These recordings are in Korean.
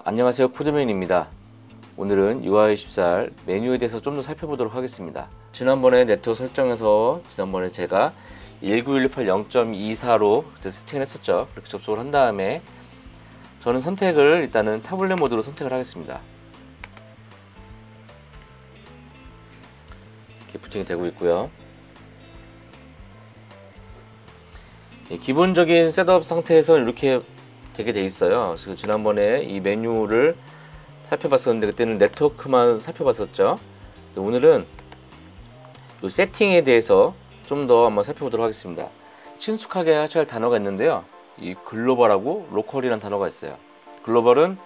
안녕하세요, 코드맨입니다. 오늘은 UI 14 메뉴에 대해서 좀 더 살펴보도록 하겠습니다. 지난번에 네트워크 설정에서 제가 19118.0.24로 세팅을 했었죠. 그렇게 접속을 한 다음에 저는 선택을 일단은 타블렛 모드로 선택을 하겠습니다. 이렇게 부팅이 되고 있고요. 기본적인 셋업 상태에서 이렇게 되게 돼 있어요. 그래서 지난번에 이 메뉴를 살펴봤었는데 그때는 네트워크만 살펴봤었죠. 오늘은 이 세팅에 대해서 좀 더 한번 살펴보도록 하겠습니다. 친숙하게 하셔야 할 단어가 있는데요. 이 글로벌하고 로컬이라는 단어가 있어요. 글로벌은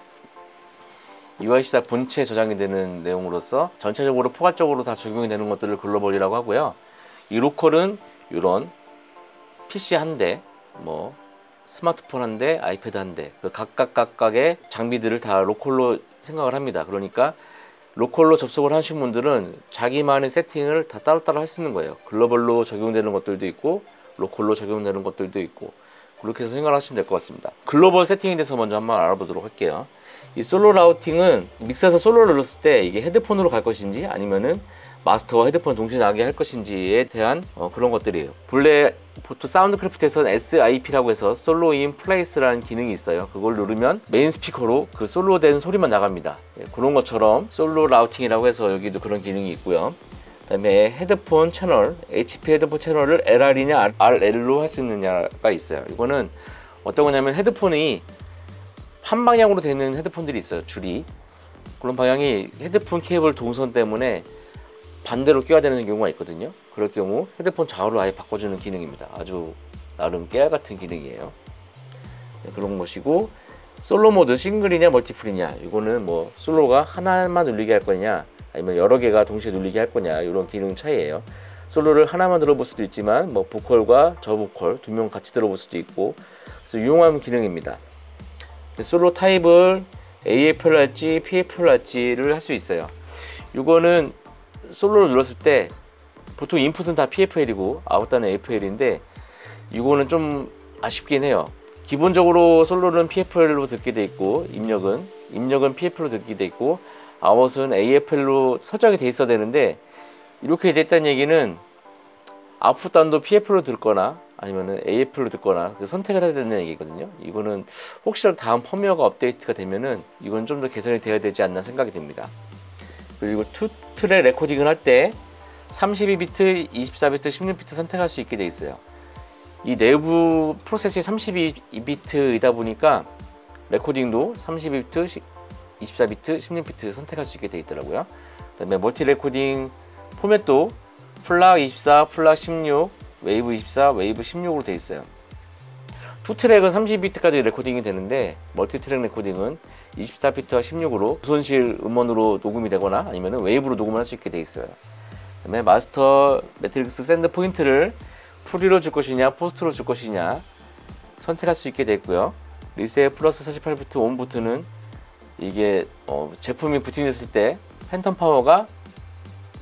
UI14 본체에 저장이 되는 내용으로서 전체적으로 포괄적으로 다 적용이 되는 것들을 글로벌이라고 하고요. 이 로컬은 이런 PC 한 대, 스마트폰 한 대, 아이패드 한 대, 그 각각의 장비들을 다 로컬로 생각을 합니다. 그러니까 로컬로 접속을 하신 분들은 자기만의 세팅을 다 따로따로 할 수 있는 거예요. 글로벌로 적용되는 것들도 있고 로컬로 적용되는 것들도 있고, 그렇게 해서 생각을 하시면 될 것 같습니다. 글로벌 세팅에 대해서 먼저 한번 알아보도록 할게요. 이 솔로 라우팅은 믹서에서 솔로를 눌렀을 때 이게 헤드폰으로 갈 것인지 아니면은 마스터와 헤드폰을 동시에 나가게 할 것인지에 대한 그런 것들이에요. 본래 보통 사운드크래프트에서는 SIP라고 해서 솔로 인 플레이스라는 기능이 있어요. 그걸 누르면 메인 스피커로 그 솔로 된 소리만 나갑니다. 그런 것처럼 솔로 라우팅이라고 해서 여기도 그런 기능이 있고요. 그 다음에 헤드폰 채널, HP 헤드폰 채널을 LR이냐 RL로 할 수 있느냐가 있어요. 이거는 어떤 거냐면 헤드폰이 한 방향으로 되는 헤드폰들이 있어요. 줄이. 그런 방향이 헤드폰 케이블 동선 때문에 반대로 껴야 되는 경우가 있거든요. 그럴 경우 헤드폰 좌우로 아예 바꿔주는 기능입니다. 아주 나름 깨알 같은 기능이에요. 그런 것이고, 솔로 모드 싱글이냐 멀티플이냐, 이거는 솔로가 하나만 눌리게 할 거냐 아니면 여러 개가 동시에 눌리게 할 거냐, 이런 기능 차이예요. 솔로를 하나만 들어볼 수도 있지만 보컬과 저보컬 두 명 같이 들어볼 수도 있고, 그래서 유용한 기능입니다. 솔로 타입을 AF를 할지 PF를 할지를 할 수 있어요. 이거는 솔로를 눌렀을 때 보통 인풋은 다 PFL이고 아웃단은 AFL인데 이거는 좀 아쉽긴 해요. 기본적으로 솔로는 PFL로 듣게 돼 있고 입력은 PF로 듣게 돼 있고 아웃은 AFL로 설정이 돼 있어야 되는데, 이렇게 됐다는 얘기는 아웃단도 PF로 듣거나 아니면은 AF로 듣거나 선택을 해야 되는 얘기거든요. 이거는 혹시라도 다음 펌웨어가 업데이트가 되면은 이건 좀 더 개선이 돼야 되지 않나 생각이 듭니다. 그리고 투 트랙 레코딩을 할 때 32비트, 24비트, 16비트 선택할 수 있게 돼 있어요. 이 내부 프로세스이 32비트이다 보니까 레코딩도 32비트, 24비트, 16비트 선택할 수 있게 돼 있더라고요. 그 다음에 멀티 레코딩 포맷도 플락 24, 플락 16, 웨이브 24, 웨이브 16으로 돼 있어요. 투 트랙은 30비트까지 레코딩이 되는데 멀티 트랙 레코딩은 24비트와 16으로 무손실 음원으로 녹음이 되거나 아니면 웨이브로 녹음을 할 수 있게 돼 있어요. 그 다음에 마스터 매트릭스 샌드 포인트를 프리로 줄 것이냐 포스트로 줄 것이냐 선택할 수 있게 돼 있고요. 리셋 플러스 48비트 온부트는 이게 제품이 부팅됐을 때 팬텀 파워가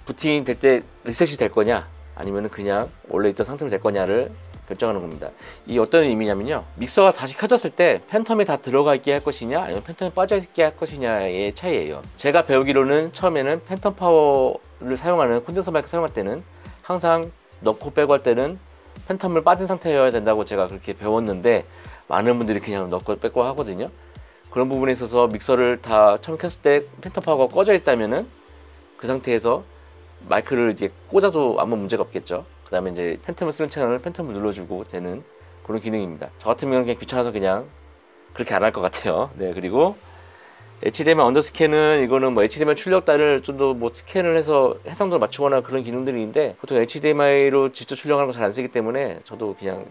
부팅이 될 때 리셋이 될 거냐 아니면 그냥 원래 있던 상태로 될 거냐를 결정하는 겁니다. 이 어떤 의미냐면요, 믹서가 다시 켜졌을 때 팬텀이 다 들어가 있게 할 것이냐 아니면 팬텀이 빠져 있게 할 것이냐의 차이예요. 제가 배우기로는 처음에는 팬텀 파워를 사용하는 콘덴서 마이크 사용할 때는 항상 넣고 빼고 할 때는 팬텀을 빠진 상태여야 된다고 제가 그렇게 배웠는데, 많은 분들이 그냥 넣고 빼고 하거든요. 그런 부분에 있어서 믹서를 다 처음 켰을 때 팬텀 파워가 꺼져 있다면은 그 상태에서 마이크를 이제 꽂아도 아무 문제가 없겠죠. 그 다음에 이제 팬텀을 쓰는 채널을 팬텀을 눌러주고 되는 그런 기능입니다. 저 같으면 그냥 귀찮아서 그냥 그렇게 안 할 것 같아요. 네, 그리고 HDMI 언더스캔은 이거는 HDMI 출력단을 좀 더 스캔을 해서 해상도를 맞추거나 그런 기능들인데, 보통 HDMI로 직접 출력하는 거 잘 안 쓰기 때문에 저도 그냥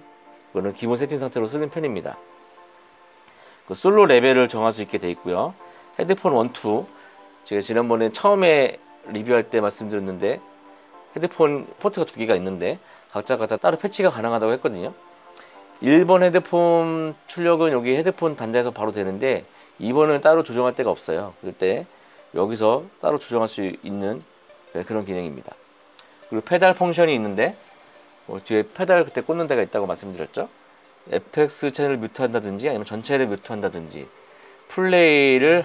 이거는 기본 세팅 상태로 쓰는 편입니다. 그 솔로 레벨을 정할 수 있게 돼 있고요. 헤드폰 1, 2 제가 지난번에 처음에 리뷰할 때 말씀드렸는데 헤드폰 포트가 두 개가 있는데 각자 따로 패치가 가능하다고 했거든요. 1번 헤드폰 출력은 여기 헤드폰 단자에서 바로 되는데 2번은 따로 조정할 데가 없어요. 그때 여기서 따로 조정할 수 있는 그런 기능입니다. 그리고 페달 펑션이 있는데 뒤에 페달 그때 꽂는 데가 있다고 말씀드렸죠. FX 채널을 뮤트 한다든지 아니면 전체를 뮤트 한다든지 플레이를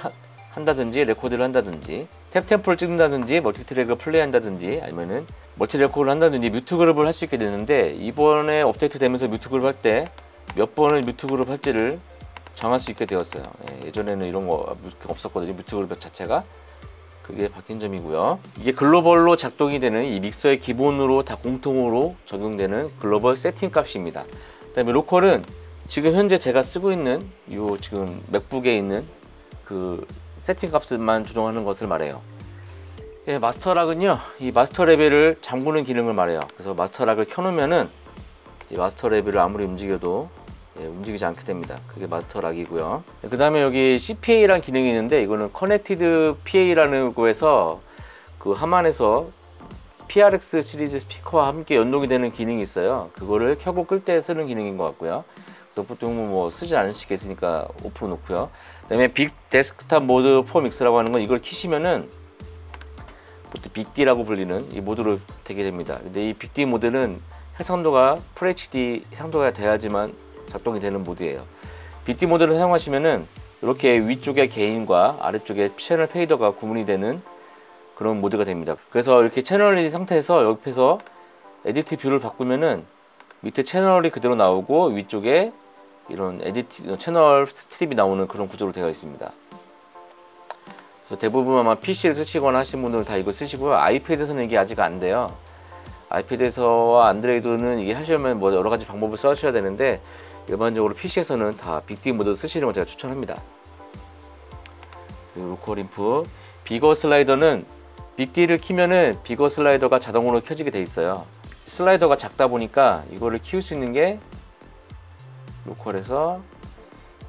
한다든지 레코드를 한다든지 탭 템포를 찍는다든지 멀티트랙을 플레이한다든지 아니면은 멀티 레코드를 한다든지 뮤트 그룹을 할 수 있게 되는데, 이번에 업데이트 되면서 뮤트 그룹 할 때 몇 번을 뮤트 그룹 할지를 정할 수 있게 되었어요. 예전에는 이런 거 없었거든요. 뮤트 그룹 자체가. 그게 바뀐 점이고요. 이게 글로벌로 작동이 되는 이 믹서의 기본으로 다 공통으로 적용되는 글로벌 세팅 값입니다. 그 다음에 로컬은 지금 현재 제가 쓰고 있는 요 지금 맥북에 있는 그 세팅 값만 조정하는 것을 말해요. 마스터락은요, 이 마스터 레벨을 잠그는 기능을 말해요. 그래서 마스터락을 켜놓으면은 이 마스터 레벨을 아무리 움직여도 움직이지 않게 됩니다. 그게 마스터락이고요. 그 다음에 여기 CPA라는 기능이 있는데, 이거는 커넥티드 PA라는 거에서 그 하만에서 PRX 시리즈 스피커와 함께 연동이 되는 기능이 있어요. 그거를 켜고 끌 때 쓰는 기능인 것 같고요. 그래서 보통 뭐 쓰지 않으시겠으니까 오프 놓고요. 그 다음에 빅 데스크탑 모드 4 믹스라고 하는 건, 이걸 키시면은 보통 빅D라고 불리는 이 모드로 되게 됩니다. 근데 이 빅D 모드는 해상도가 FHD 해상도가 돼야지만 작동이 되는 모드예요. 빅D 모드를 사용하시면은 이렇게 위쪽에 게인과 아래쪽에 채널 페이더가 구분이 되는 그런 모드가 됩니다. 그래서 이렇게 채널 상태에서 옆에서 에디트 뷰를 바꾸면은 밑에 채널이 그대로 나오고 위쪽에 이런 에디트 채널 스트립이 나오는 그런 구조로 되어 있습니다. 그래서 대부분 아마 PC를 쓰시거나 하시는 분들은 다 이거 쓰시고요. 아이패드에서는 이게 아직 안 돼요. 아이패드에서와 안드로이드는 이게 하시려면 뭐 여러 가지 방법을 써셔야 되는데, 일반적으로 PC에서는 다 빅D 모드 쓰시는 걸 제가 추천합니다. 로컬 인풋, 비거 슬라이더는 빅D를 키면은 비거 슬라이더가 자동으로 켜지게 돼 있어요. 슬라이더가 작다 보니까 이거를 키울 수 있는 게 로컬에서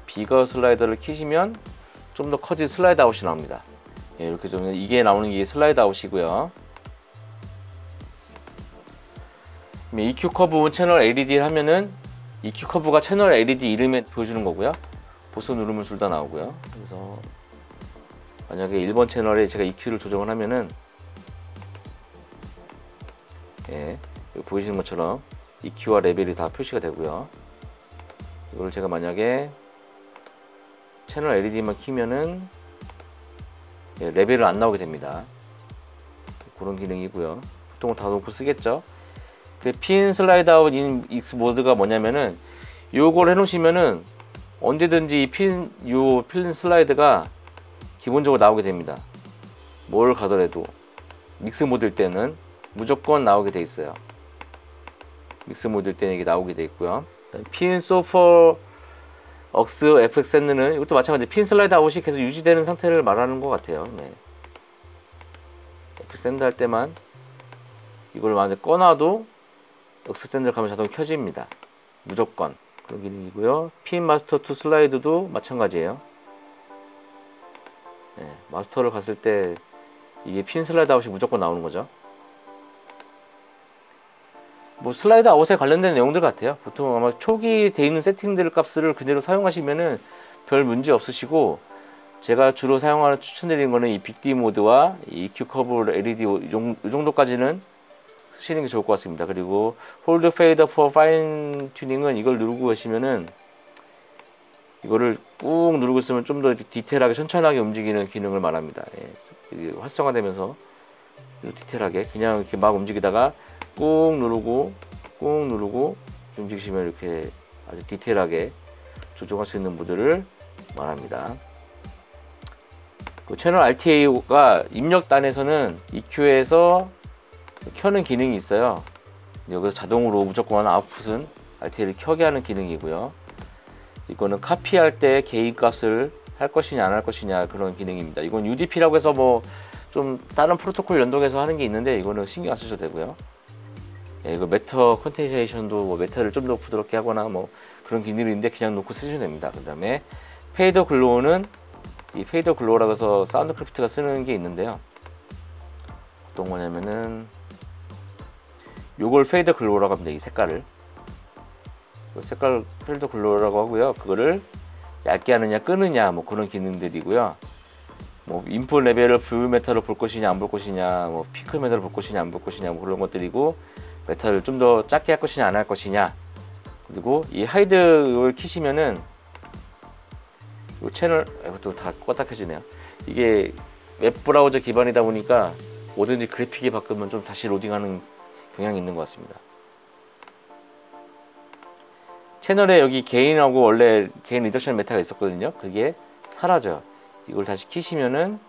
비거 슬라이더를 키시면 좀 더 커진 슬라이드 아웃이 나옵니다. 이렇게 좀 이게 나오는 게 슬라이드 아웃이고요. EQ 커브 채널 LED를 하면은 EQ 커브가 채널 LED 이름에 보여주는 거고요. 보스 누르면 둘 다 나오고요. 그래서 만약에 1번 채널에 제가 EQ를 조정을 하면은 여기 보이시는 것처럼 EQ와 레벨이 다 표시가 되고요. 이걸 제가 만약에 채널 LED만 키면은 레벨은 안 나오게 됩니다. 그런 기능이고요. 보통은 다 놓고 쓰겠죠. 그 핀 슬라이드 아웃 인 익스 모드가 뭐냐면은, 요걸 해놓으시면은 언제든지 핀 슬라이드가 기본적으로 나오게 됩니다. 뭘 가더라도 믹스 모드일 때는 무조건 나오게 돼 있어요. 믹스 모드일 때는 이게 나오게 돼 있고요. 핀 소퍼 억스 FX 샌드는 이것도 마찬가지 핀 슬라이드 아웃이 계속 유지되는 상태를 말하는 것 같아요. FX 샌드 할 때만 이걸 만약에 꺼놔도 억스 샌드를 가면 자동으로 켜집니다. 무조건 그런 기능이고요. 핀 마스터 투 슬라이드도 마찬가지예요. 마스터를 갔을 때 이게 핀 슬라이드 아웃이 무조건 나오는 거죠. 뭐 슬라이드 아웃에 관련된 내용들 같아요. 보통 아마 초기 돼 있는 세팅들 값을 그대로 사용하시면은 별 문제 없으시고, 제가 주로 사용하는 추천드리는 거는 이 빅D 모드와 이 EQ 커브 LED 이 정도까지는 쓰시는 게 좋을 것 같습니다. 그리고 홀드 페이더 포 파인 튜닝은 이걸 누르고 계시면은 이거를 꾹 누르고 있으면 좀 더 디테일하게 천천하게 움직이는 기능을 말합니다. 활성화되면서 디테일하게 그냥 이렇게 막 움직이다가 꾹 누르고 움직이시면 이렇게 아주 디테일하게 조정할 수 있는 모드를 말합니다. 그 채널 RTA가 입력단에서는 EQ에서 켜는 기능이 있어요. 여기서 자동으로 무조건 아웃풋은 RTA를 켜게 하는 기능이고요. 이거는 카피할 때 개인 값을 할 것이냐 안 할 것이냐 그런 기능입니다. 이건 UDP라고 해서 뭐 좀 다른 프로토콜 연동해서 하는 게 있는데, 이거는 신경 안 쓰셔도 되고요. 이거 메터 컨텐세이션도 뭐 메터를 좀 더 부드럽게 하거나 뭐 그런 기능이 있는데 그냥 놓고 쓰시면 됩니다. 그 다음에 페이더 글로우는 이 페이더 글로우라고 해서 사운드 크래프트가 쓰는 게 있는데요. 어떤 거냐면은 요걸 페이더 글로우라고 합니다. 이 색깔을 색깔 페이더 글로우라고 하고요. 그거를 얇게 하느냐 끄느냐 뭐 그런 기능들이고요. 뭐 인풋 레벨을 뷰 메타로 볼 것이냐 안 볼 것이냐, 뭐 피크 메타로 볼 것이냐 안 볼 것이냐 뭐 그런 것들이고, 메타를 좀 더 작게 할 것이냐 안 할 것이냐, 그리고 이 하이드를 키시면은 이 채널 이것도 다 껐다 켜지네요. 이게 웹브라우저 기반이다 보니까 뭐든지 그래픽이 바꾸면 좀 다시 로딩하는 경향이 있는 것 같습니다. 채널에 여기 개인하고 원래 개인 리덕션 메타가 있었거든요. 그게 사라져요. 이걸 다시 키시면은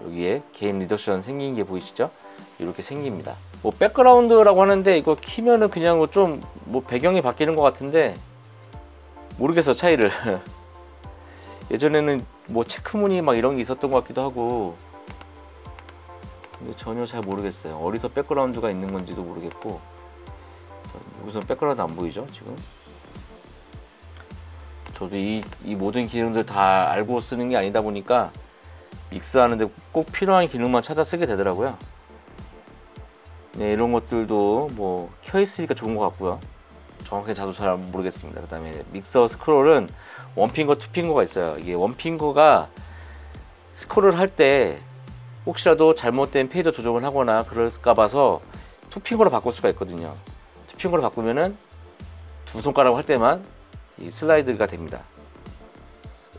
여기에 개인 리덕션 생긴 게 보이시죠? 이렇게 생깁니다. 뭐 백그라운드라고 하는데 이거 키면은 그냥 좀 뭐 배경이 바뀌는 것 같은데 모르겠어 차이를. 예전에는 뭐 체크무늬 막 이런 게 있었던 것 같기도 하고 근데 전혀 잘 모르겠어요. 어디서 백그라운드가 있는 건지도 모르겠고 여기서 백그라운드 안 보이죠 지금? 저도 이 모든 기능들 다 알고 쓰는 게 아니다 보니까 믹스하는데 꼭 필요한 기능만 찾아 쓰게 되더라고요. 네, 이런 것들도 뭐 켜 있으니까 좋은 것 같고요. 정확히 저도 잘 모르겠습니다. 그 다음에 믹서 스크롤은 원핑거, 투핑거가 있어요. 이게 원핑거가 스크롤을 할 때 혹시라도 잘못된 페이더 조정을 하거나 그럴까 봐서 투핑거로 바꿀 수가 있거든요. 투핑거로 바꾸면은 두 손가락을 할 때만 이 슬라이드가 됩니다.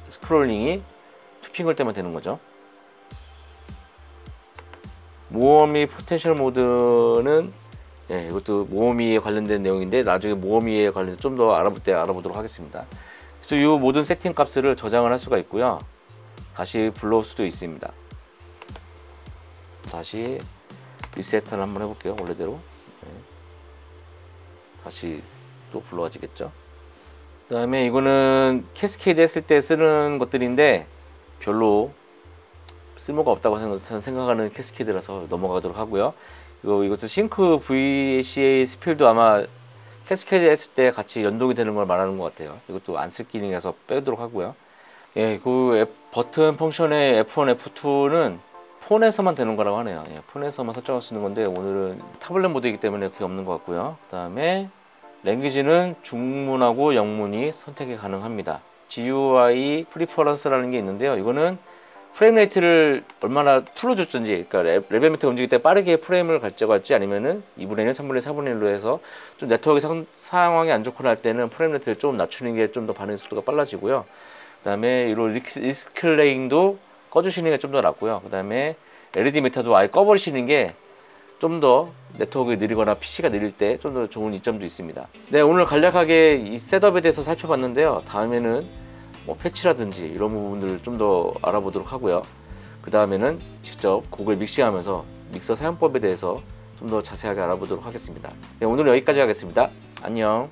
스크롤링이 투핑거 때만 되는 거죠. 모어미 포텐셜 모드는 이것도 모어미에 관련된 내용인데 나중에 모어미에 관련해서 좀 더 알아보도록 하겠습니다. 그래서 이 모든 세팅 값을 저장을 할 수가 있고요. 다시 불러올 수도 있습니다. 다시 리셋을 한번 해볼게요. 원래대로. 다시 또 불러와지겠죠. 그 다음에 이거는 캐스케이드 했을 때 쓰는 것들인데 별로 쓸모가 없다고 생각하는 캐스케이드라서 넘어가도록 하고요. 이것도 싱크 VCA 스필도 아마 캐스케이드 했을 때 같이 연동이 되는 걸 말하는 것 같아요. 이것도 안 쓸 기능에서 빼도록 하고요. 버튼 펑션의 F1, F2는 폰에서만 되는 거라고 하네요. 폰에서만 설정할 수 있는 건데 오늘은 타블렛 모드이기 때문에 그게 없는 것 같고요. 그 다음에 랭귀지는 중문하고 영문이 선택이 가능합니다. GUI 프리퍼런스라는 게 있는데요. 이거는 프레임 레이트를 얼마나 풀어줄지, 그러니까 레벨 미터 움직일 때 빠르게 프레임을 가져갈지 아니면은 2분의 1, 3분의 1, 4분의 1로 해서 좀 네트워크 상황이 안 좋거나 할 때는 프레임 레이트를 좀 낮추는 게 좀 더 반응 속도가 빨라지고요. 그 다음에 이런 리스클레잉도 꺼주시는 게 좀 더 낫고요. 그 다음에 LED 미터도 아예 꺼버리시는 게 좀 더 네트워크가 느리거나 PC가 느릴 때 좀 더 좋은 이점도 있습니다. 네, 오늘 간략하게 이 셋업에 대해서 살펴봤는데요. 다음에는 뭐 패치라든지 이런 부분들을 좀 더 알아보도록 하고요. 그 다음에는 직접 곡을 믹싱하면서 믹서 사용법에 대해서 좀 더 자세하게 알아보도록 하겠습니다. 네, 오늘 여기까지 하겠습니다. 안녕.